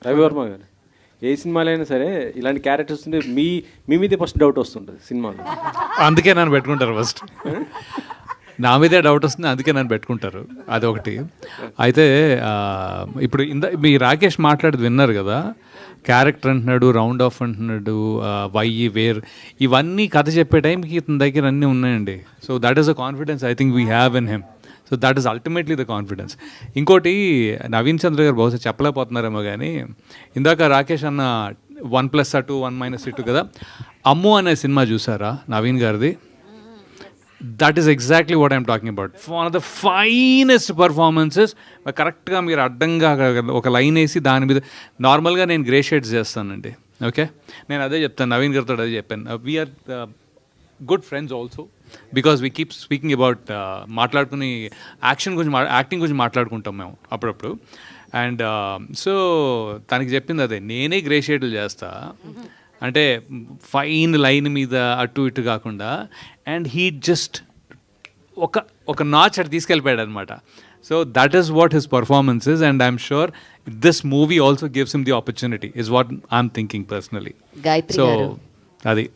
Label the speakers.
Speaker 1: రవివర్మ గారు ఏ సినిమాలో అయినా సరే ఇలాంటి క్యారెక్టర్స్ ఉంటే మీ మీదే ఫస్ట్ డౌట్ వస్తుంటుంది సినిమాలో.
Speaker 2: అందుకే నన్ను పెట్టుకుంటారు ఫస్ట్. నా మీదే డౌట్ వస్తుంది, అందుకే నన్ను పెట్టుకుంటారు. అదొకటి. అయితే ఇప్పుడు మీ రాకేష్ మాట్లాడేది విన్నారు కదా, క్యారెక్టర్ అంటున్నాడు, రౌండ్ ఆఫ్ అంటున్నాడు, వై వేర్, ఇవన్నీ కథ చెప్పే టైంకి ఇతని దగ్గర అన్నీ ఉన్నాయండి. So that is a confidence I think we have in him. So that is ultimately the confidence. ఇంకోటి నవీన్ చంద్ర గారు బహుశా చెప్పలేకపోతున్నారేమో కానీ, ఇందాక రాకేష్ అన్న 1+2 1-2 కదా, అమ్ము అనే సినిమా చూసారా నవీన్ గారిది? That is exactly what I'm talking about. One of the finest performances. కరెక్ట్గా మీరు అడ్డంగా ఒక లైన్ వేసి దాని మీద నార్మల్గా నేను గ్రే షేడ్స్ చేస్తానండి. ఓకే, నేను అదే చెప్తాను, నవీన్ గారితో అదే చెప్పాను. We are good friends also because we keep speaking about, మాట్లాడుకుని యాక్టింగ్ గురించి మాట్లాడుకుంటాం మేము అప్పుడప్పుడు. అండ్ సో తనకి చెప్పింది అదే, నేనే గ్రే షేడ్లు చేస్తా అంటే ఫైన్ లైన్ మీద అటు ఇటు కాకుండా. అండ్ హీ జస్ట్ ఒక నాచ్ అటు తీసుకెళ్ళిపోయాడు అనమాట. So that is what his performance is, and I'm sure this movie also gives him the opportunity is what I'm thinking personally. So అది